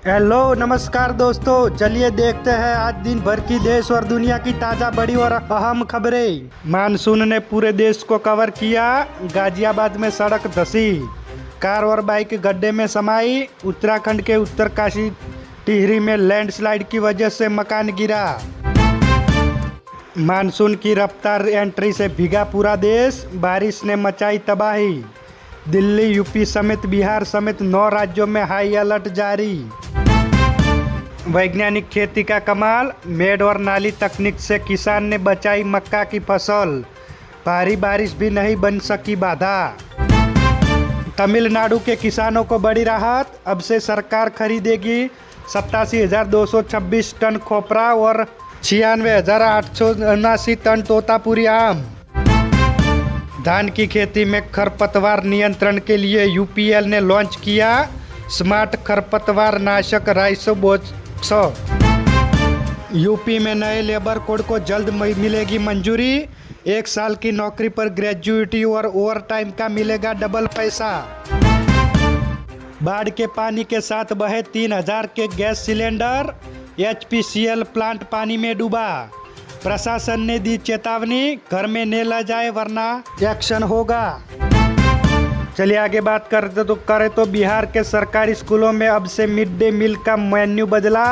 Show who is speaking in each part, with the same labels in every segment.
Speaker 1: Hello नमस्कार दोस्तों, चलिए देखते हैं आज दिन भर की देश और दुनिया की ताज़ा बड़ी और अहम खबरें। मानसून ने पूरे देश को कवर किया। गाजियाबाद में सड़क धंसी, कार और बाइक गड्ढे में समाई। उत्तराखंड के उत्तरकाशी टिहरी में लैंडस्लाइड की वजह से मकान गिरा। मानसून की रफ्तार एंट्री से भीगा पूरा देश, बारिश ने मचाई तबाही। दिल्ली, यूपी समेत बिहार समेत 9 राज्यों में हाई अलर्ट जारी। वैज्ञानिक खेती का कमाल, मेड और नाली तकनीक से किसान ने बचाई मक्का की फसल। भारी बारिश भी नहीं बन सकी बाधा। तमिलनाडु के किसानों को बड़ी राहत, अब से सरकार खरीदेगी 87,226 टन खोपरा और 96,879 टन तोतापुरी आम। धान की खेती में खरपतवार नियंत्रण के लिए यूपीएल ने लॉन्च किया स्मार्ट खरपतवार नाशक राइसोबोक्स। यूपी में नए लेबर कोड को जल्द मिलेगी मंजूरी। 1 साल की नौकरी पर ग्रेजुएटी और ओवरटाइम का मिलेगा डबल पैसा। बाढ़ के पानी के साथ बहे 3,000 के गैस सिलेंडर। एचपीसीएल प्लांट पानी में डूबा। प्रशासन ने दी चेतावनी, घर में न ला जाए वरना एक्शन होगा। चलिए आगे बात करें तो बिहार के सरकारी स्कूलों में अब से मिड डे मील का मेन्यू बदला।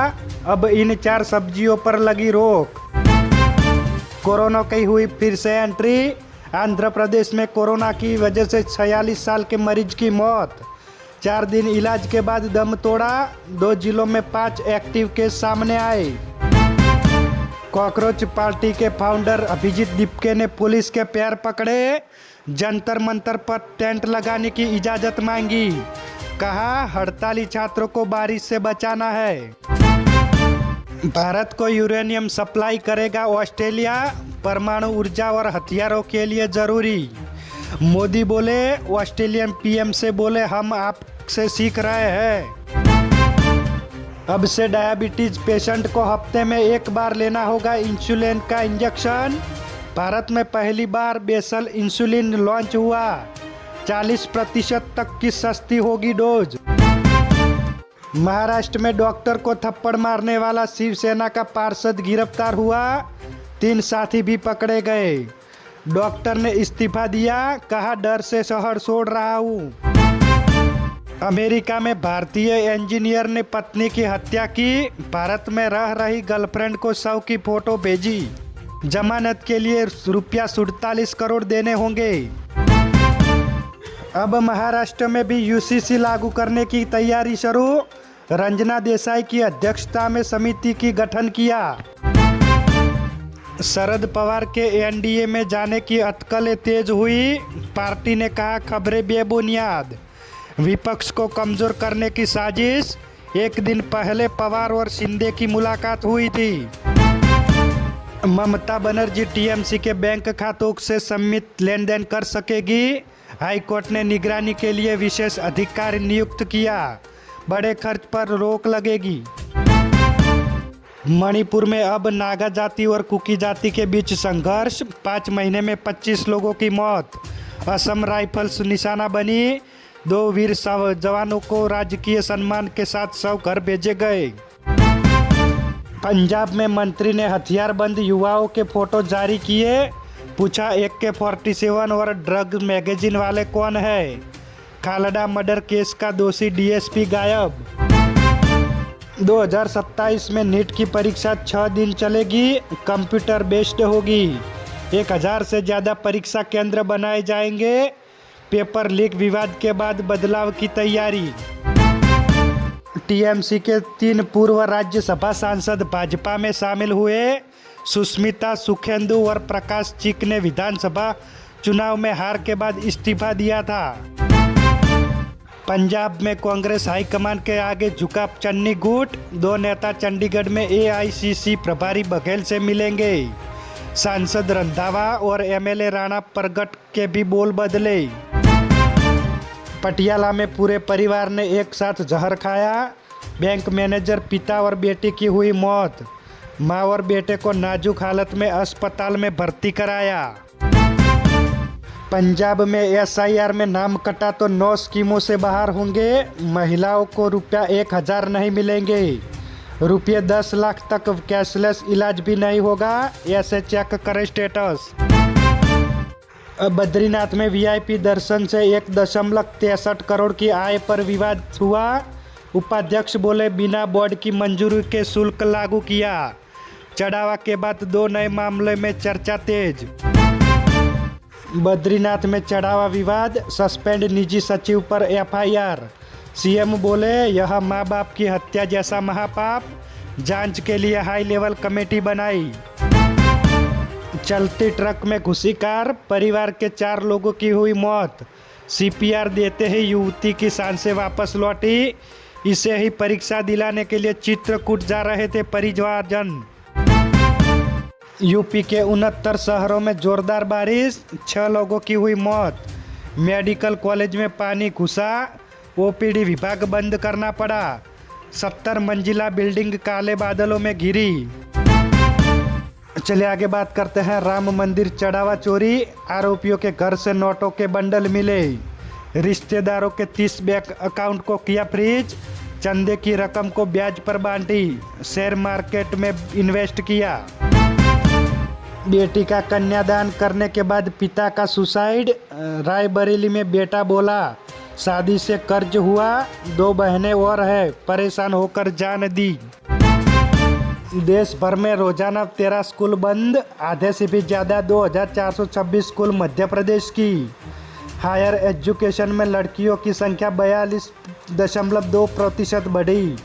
Speaker 1: अब इन 4 सब्जियों पर लगी रोक। कोरोना की हुई फिर से एंट्री। आंध्र प्रदेश में कोरोना की वजह से 46 साल के मरीज की मौत। 4 दिन इलाज के बाद दम तोड़ा। 2 जिलों में 5 एक्टिव केस सामने आए। कॉकरोच पार्टी के फाउंडर अभिजीत दीपके ने पुलिस के पैर पकड़े। जंतर मंतर पर टेंट लगाने की इजाजत मांगी। कहा हड़ताली छात्रों को बारिश से बचाना है। भारत को यूरेनियम सप्लाई करेगा ऑस्ट्रेलिया, परमाणु ऊर्जा और हथियारों के लिए जरूरी। मोदी बोले, ऑस्ट्रेलियन पीएम से बोले हम आपसे सीख रहे हैं। अब से डायबिटीज पेशेंट को हफ्ते में 1 बार लेना होगा इंसुलिन का इंजेक्शन। भारत में पहली बार बेसल इंसुलिन लॉन्च हुआ। 40% तक की सस्ती होगी डोज। महाराष्ट्र में डॉक्टर को थप्पड़ मारने वाला शिवसेना का पार्षद गिरफ्तार हुआ। 3 साथी भी पकड़े गए। डॉक्टर ने इस्तीफा दिया, कहा डर से शहर छोड़ रहा हूँ। अमेरिका में भारतीय इंजीनियर ने पत्नी की हत्या की। भारत में रह रही गर्लफ्रेंड को शव की फोटो भेजी। जमानत के लिए ₹47 करोड़ देने होंगे। अब महाराष्ट्र में भी यूसीसी लागू करने की तैयारी शुरू। रंजना देसाई की अध्यक्षता में समिति की गठन किया। शरद पवार के एनडीए में जाने की अटकलें तेज हुई। पार्टी ने कहा खबरें बेबुनियाद। विपक्ष को कमजोर करने की साजिश। 1 दिन पहले पवार और शिंदे की मुलाकात हुई थी। ममता बनर्जी टीएमसी के बैंक खातों से सीमित लेन देन कर सकेगी। हाईकोर्ट ने निगरानी के लिए विशेष अधिकारी नियुक्त किया। बड़े खर्च पर रोक लगेगी। मणिपुर में अब नागा जाति और कुकी जाति के बीच संघर्ष। 5 महीने में 25 लोगों की मौत। असम राइफल्स निशाना बनी। 2 वीर जवानों को राजकीय सम्मान के साथ शव घर भेजे गए। पंजाब में मंत्री ने हथियारबंद युवाओं के फोटो जारी किए। पूछा AK-47 और ड्रग मैगजीन वाले कौन है। खालड़ा मर्डर केस का दोषी डीएसपी गायब। 2027 में नीट की परीक्षा 6 दिन चलेगी। कंप्यूटर बेस्ड होगी। 1000 से ज़्यादा परीक्षा केंद्र बनाए जाएंगे। पेपर लीक विवाद के बाद बदलाव की तैयारी। टीएमसी के 3 पूर्व राज्यसभा सांसद भाजपा में शामिल हुए। सुष्मिता, सुखेंदु और प्रकाश चिक ने विधानसभा चुनाव में हार के बाद इस्तीफा दिया था। पंजाब में कांग्रेस हाईकमान के आगे झुका चन्नी गुट। 2 नेता चंडीगढ़ में एआईसीसी प्रभारी बघेल से मिलेंगे। सांसद रंधावा और एमएलए राणा परगट के भी बोल बदले। पटियाला में पूरे परिवार ने एक साथ जहर खाया। बैंक मैनेजर, पिता और बेटी की हुई मौत। मां और बेटे को नाजुक हालत में अस्पताल में भर्ती कराया। पंजाब में एसआईआर में नाम कटा तो 9 स्कीमों से बाहर होंगे। महिलाओं को ₹1,000 नहीं मिलेंगे। ₹10 लाख तक कैशलेस इलाज भी नहीं होगा। ऐसे चेक करें स्टेटस। बद्रीनाथ में वीआईपी दर्शन से 1.63 करोड़ की आय पर विवाद हुआ। उपाध्यक्ष बोले बिना बोर्ड की मंजूरी के शुल्क लागू किया। चढ़ावा के बाद 2 नए मामले में चर्चा तेज। बद्रीनाथ में चढ़ावा विवाद, सस्पेंड निजी सचिव पर एफआईआर। सीएम बोले यह माँ बाप की हत्या जैसा महापाप, जांच के लिए हाई लेवल कमेटी बनाई। चलती ट्रक में घुसी कार, परिवार के 4 लोगों की हुई मौत। सीपीआर देते ही युवती की सांसें वापस लौटी। इसे ही परीक्षा दिलाने के लिए चित्रकूट जा रहे थे परिजन। यूपी के 69 शहरों में जोरदार बारिश, 6 लोगों की हुई मौत। मेडिकल कॉलेज में पानी घुसा, ओपीडी विभाग बंद करना पड़ा। 70 मंजिला बिल्डिंग काले बादलों में घिरी। चलिए आगे बात करते हैं। राम मंदिर चढ़ावा चोरी, आरोपियों के घर से नोटों के बंडल मिले। रिश्तेदारों के 30 बैंक अकाउंट को किया फ्रीज। चंदे की रकम को ब्याज पर बांटी। शेयर मार्केट में इन्वेस्ट किया। बेटी का कन्यादान करने के बाद पिता का सुसाइड। रायबरेली में बेटा बोला शादी से कर्ज हुआ, 2 बहनें और है, परेशान होकर जान दी। देश भर में रोजाना 13 स्कूल बंद, आधे से भी ज़्यादा 2426 स्कूल मध्य प्रदेश की। हायर एजुकेशन में लड़कियों की संख्या 42.2% बढ़ी।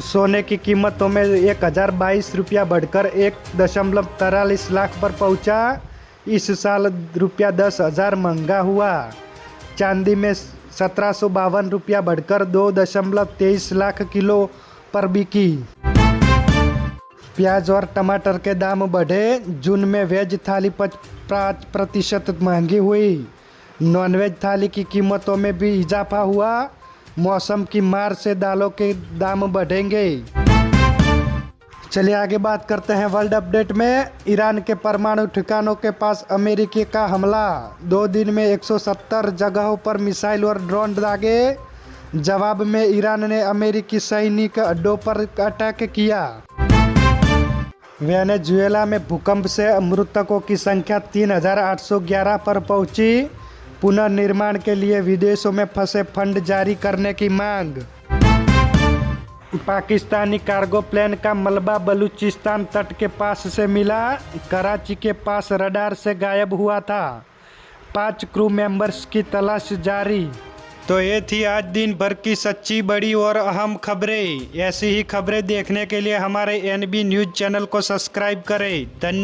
Speaker 1: सोने की कीमतों में 1022 रुपया बढ़कर 1.43 लाख पर पहुंचा। इस साल ₹10,000 महंगा हुआ। चांदी में 1752 रुपया बढ़कर 2.23 लाख किलो पर बिकी। प्याज और टमाटर के दाम बढ़े। जून में वेज थाली 5% महंगी हुई। नॉनवेज थाली की कीमतों में भी इजाफा हुआ। मौसम की मार से दालों के दाम बढ़ेंगे। चलिए आगे बात करते हैं वर्ल्ड अपडेट में। ईरान के परमाणु ठिकानों के पास अमेरिकी का हमला। 2 दिन में 170 जगहों पर मिसाइल और ड्रोन दागे। जवाब में ईरान ने अमेरिकी सैनिक अड्डों पर अटैक किया। वेनेजुएला में भूकंप से मृतकों की संख्या 3811 पर पहुंची। पुनर्निर्माण के लिए विदेशों में फंसे फंड जारी करने की मांग। पाकिस्तानी कार्गो प्लेन का मलबा बलूचिस्तान तट के पास से मिला। कराची के पास रडार से गायब हुआ था। 5 क्रू मेंबर्स की तलाश जारी। तो ये थी आज दिन भर की सच्ची, बड़ी और अहम खबरें। ऐसी ही खबरें देखने के लिए हमारे NB न्यूज़ चैनल को सब्सक्राइब करें। धन्यवाद।